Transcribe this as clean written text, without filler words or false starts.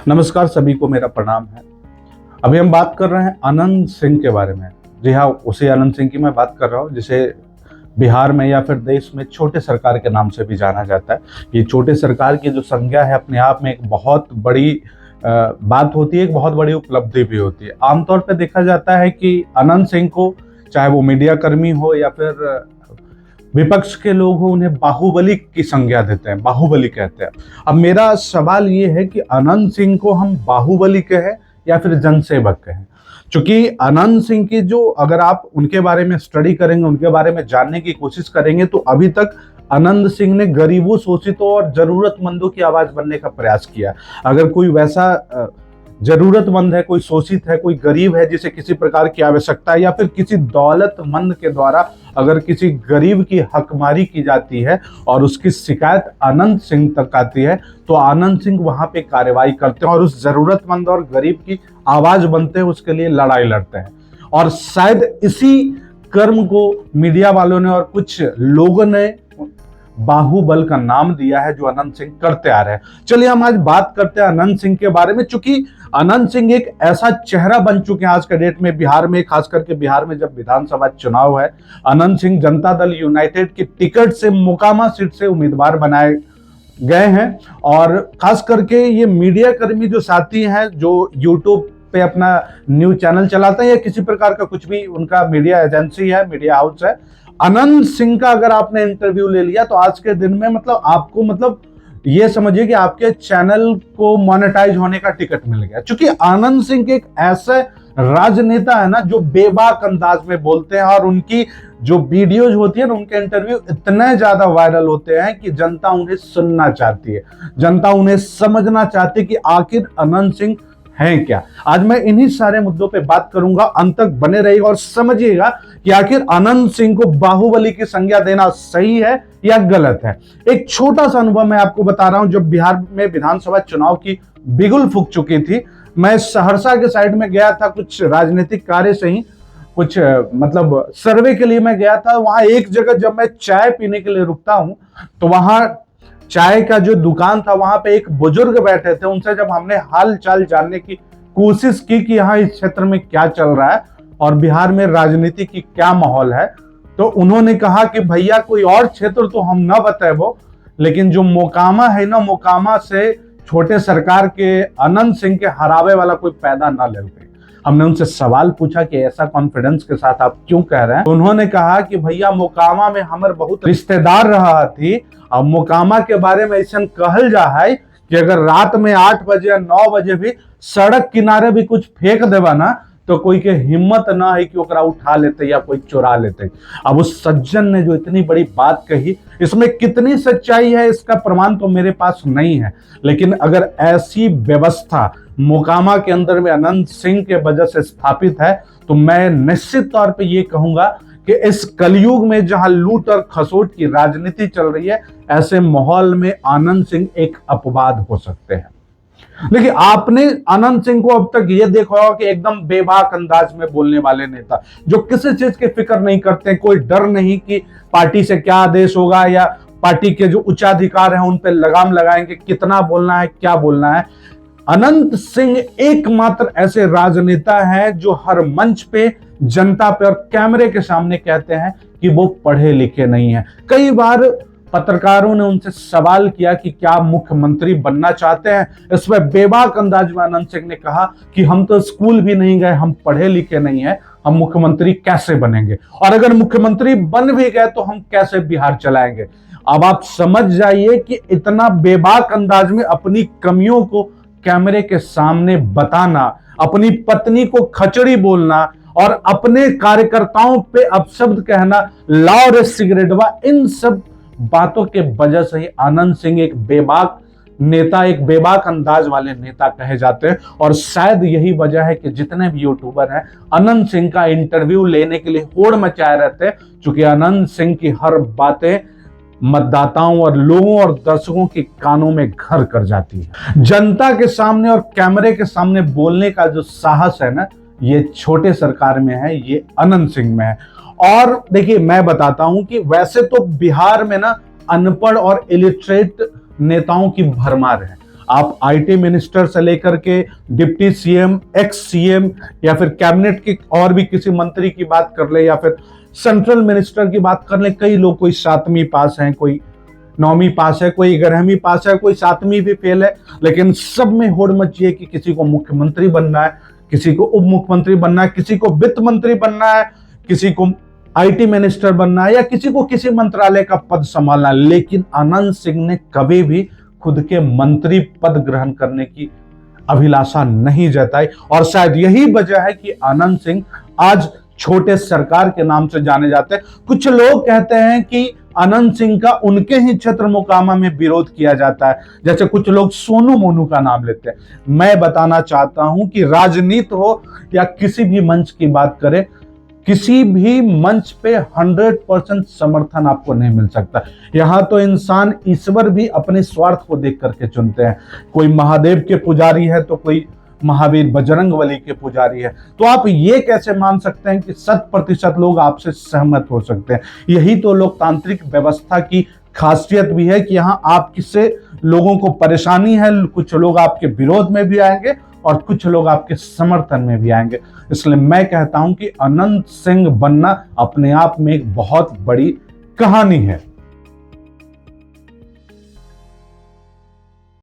नमस्कार, सभी को मेरा प्रणाम है। अभी हम बात कर रहे हैं अनंत सिंह के बारे में। जी हाँ, उसी अनंत सिंह की मैं बात कर रहा हूँ जिसे बिहार में या फिर देश में छोटे सरकार के नाम से भी जाना जाता है। ये छोटे सरकार की जो संज्ञा है अपने आप में एक बहुत बड़ी बात होती है, एक बहुत बड़ी उपलब्धि भी होती है। आमतौर पर देखा जाता है कि अनंत सिंह को, चाहे वो मीडिया कर्मी हो या फिर विपक्ष के लोग हो, उन्हें बाहुबली की संज्ञा देते हैं, बाहुबली कहते हैं। अब मेरा सवाल ये है कि अनंत सिंह को हम बाहुबली कहें या फिर जनसेवक कहें। क्योंकि अनंत सिंह की जो, अगर आप उनके बारे में स्टडी करेंगे, उनके बारे में जानने की कोशिश करेंगे, तो अभी तक अनंत सिंह ने गरीबों, शोषितों और जरूरतमंदों की आवाज बनने का प्रयास किया। अगर कोई वैसा जरूरतमंद है, कोई शोषित है, कोई गरीब है जिसे किसी प्रकार की आवश्यकता है, या फिर किसी दौलतमंद के द्वारा अगर किसी गरीब की हकमारी की जाती है और उसकी शिकायत अनंत सिंह तक आती है, तो अनंत सिंह वहां पे कार्रवाई करते हैं और उस जरूरतमंद और गरीब की आवाज बनते हैं, उसके लिए लड़ाई लड़ते हैं। और शायद इसी कर्म को मीडिया वालों ने और कुछ लोगों ने बाहुबल का नाम दिया है, जो अनंत सिंह करते आ रहे हैं। चलिए हम आज बात करते हैं अनंत सिंह के बारे में, चूंकि अनंत सिंह एक ऐसा चेहरा बन चुके हैं आज के डेट में बिहार में, खास करके बिहार में जब विधानसभा चुनाव है। अनंत सिंह जनता दल यूनाइटेड की टिकट से मोकामा सीट से उम्मीदवार बनाए गए हैं। और खास करके ये मीडिया कर्मी जो साथी हैं, जो यूट्यूब पे अपना न्यूज चैनल चलाते हैं या किसी प्रकार का कुछ भी उनका मीडिया एजेंसी है, मीडिया हाउस है, अनंत सिंह का अगर आपने इंटरव्यू ले लिया तो आज के दिन में आपको ये समझिए कि आपके चैनल को मोनेटाइज होने का टिकट मिल गया। क्योंकि आनंद सिंह एक ऐसे राजनेता है ना, जो बेबाक अंदाज में बोलते हैं और उनकी जो वीडियोज होती है ना, उनके इंटरव्यू इतने ज्यादा वायरल होते हैं कि जनता उन्हें सुनना चाहती है, जनता उन्हें समझना चाहती है कि आखिर अनंत सिंह हैं क्या। आज मैं इन्हीं सारे मुद्दों पे बात करूंगा, अंत तक बने रहिएगा और समझिएगा कि आखिर अनंत सिंह को बाहुबली की संज्ञा देना सही है या गलत है। एक छोटा सा अनुभव मैं आपको बता रहा हूं। जब बिहार में विधानसभा चुनाव की बिगुल फूक चुकी थी, मैं सहरसा के साइड में गया था, कुछ राजनीतिक कार्य से ही, कुछ सर्वे के लिए मैं गया था। वहां एक जगह जब मैं चाय पीने के लिए रुकता हूं, तो वहां चाय का जो दुकान था, वहां पे एक बुजुर्ग बैठे थे। उनसे जब हमने हाल चाल जानने की कोशिश की कि यहाँ इस क्षेत्र में क्या चल रहा है और बिहार में राजनीति की क्या माहौल है, तो उन्होंने कहा कि भैया कोई और क्षेत्र तो हम ना बताएबो, लेकिन जो मोकामा है ना, मोकामा से छोटे सरकार के अनंत सिंह के हरावे वाला कोई पैदा ना ले गए। हमने उनसे सवाल पूछा कि ऐसा कॉन्फिडेंस के साथ आप क्यों कह रहे हैं। तो उन्होंने कहा कि भैया मोकामा में हमारे बहुत रिश्तेदार रहा थी, और मोकामा के बारे में ऐसा कहल जा है कि अगर रात में 8 बजे या 9 बजे भी सड़क किनारे भी कुछ फेंक देवा ना, तो कोई के हिम्मत ना है कि ओकरा उठा लेते या कोई चुरा लेते। अब उस सज्जन ने जो इतनी बड़ी बात कही, इसमें कितनी सच्चाई है इसका प्रमाण तो मेरे पास नहीं है, लेकिन अगर ऐसी व्यवस्था मोकामा के अंदर में अनंत सिंह के वजह से स्थापित है, तो मैं निश्चित तौर पे ये कहूंगा कि इस कलयुग में जहां लूट और खसोट की राजनीति चल रही है, ऐसे माहौल में आनंद सिंह एक अपवाद हो सकते हैं। देखिए, आपने अनंत सिंह को अब तक ये देखा होगा कि एकदम बेबाक अंदाज में बोलने वाले नेता, जो किसी चीज की फिक्र नहीं करते, कोई डर नहीं कि पार्टी से क्या आदेश होगा या पार्टी के जो उच्चाधिकार हैं उन पर लगाम लगाएंगे, कितना बोलना है, क्या बोलना है। अनंत सिंह एकमात्र ऐसे राजनेता हैं जो हर मंच पे जनता पे और कैमरे के सामने कहते हैं कि वो पढ़े लिखे नहीं हैं। कई बार पत्रकारों ने उनसे सवाल किया कि क्या मुख्यमंत्री बनना चाहते हैं। इसमें बेबाक अंदाज में अनंत सिंह ने कहा कि हम तो स्कूल भी नहीं गए, हम पढ़े लिखे नहीं हैं, हम मुख्यमंत्री कैसे बनेंगे, और अगर मुख्यमंत्री बन भी गए तो हम कैसे बिहार चलाएंगे। अब आप समझ जाइए कि इतना बेबाक अंदाज में अपनी कमियों को कैमरे के सामने बताना, अपनी पत्नी को खचड़ी बोलना और अपने कार्यकर्ताओं पे अपशब्द कहना, लाओ रे सिगरेटवा, इन सब बातों के वजह से ही आनंद सिंह एक बेबाक नेता, एक बेबाक अंदाज वाले नेता कहे जाते हैं। और शायद यही वजह है कि जितने भी यूट्यूबर हैं अनंत सिंह का इंटरव्यू लेने के लिए होड़ मचाए रहते हैं, क्योंकि अनंत सिंह की हर बातें मतदाताओं और लोगों और दर्शकों के कानों में घर कर जाती है। जनता के सामने और कैमरे के सामने बोलने का जो साहस है ना, ये छोटे सरकार में है, ये अनंत सिंह में है। और देखिए, मैं बताता हूं कि वैसे तो बिहार में ना अनपढ़ और इलिटरेट नेताओं की भरमार है। आप आईटी मिनिस्टर से लेकर के डिप्टी सीएम, एक्स सीएम या फिर कैबिनेट की और भी किसी मंत्री की बात कर ले या फिर सेंट्रल मिनिस्टर की बात कर ले, कई लोग कोई 7वीं पास हैं, कोई 9वीं पास है, कोई 11वीं पास है, कोई 7वीं भी फेल है, लेकिन सब में होड़ मची है कि किसी को मुख्यमंत्री बनना है, किसी को उप मुख्यमंत्री बनना है, किसी को वित्त मंत्री बनना है, किसी को आईटी मिनिस्टर बनना है या किसी को किसी मंत्रालय का पद संभालना है। लेकिन आनंद सिंह ने कभी भी खुद के मंत्री पद ग्रहण करने की अभिलाषा नहीं जताई और शायद यही वजह है कि आनंद सिंह आज छोटे सरकार के नाम से जाने जाते हैं। कुछ लोग कहते हैं कि आनंद सिंह का उनके ही क्षेत्र मोकामा में विरोध किया जाता है, जैसे कुछ लोग सोनू मोनू का नाम लेते हैं। मैं बताना चाहता हूं कि राजनीति हो या किसी भी मंच की बात करें, किसी भी मंच पे 100% समर्थन आपको नहीं मिल सकता। यहां तो इंसान ईश्वर भी अपने स्वार्थ को देख करके चुनते हैं। कोई महादेव के पुजारी है तो कोई महावीर बजरंगबली के पुजारी है। तो आप ये कैसे मान सकते हैं कि 100% लोग आपसे सहमत हो सकते हैं? यही तो लोकतांत्रिक व्यवस्था की खासियत भी है कि यहाँ आप किससे लोगों को परेशानी है, कुछ लोग आपके विरोध में भी आएंगे और कुछ लोग आपके समर्थन में भी आएंगे। इसलिए मैं कहता हूं कि अनंत सिंह बनना अपने आप में एक बहुत बड़ी कहानी है।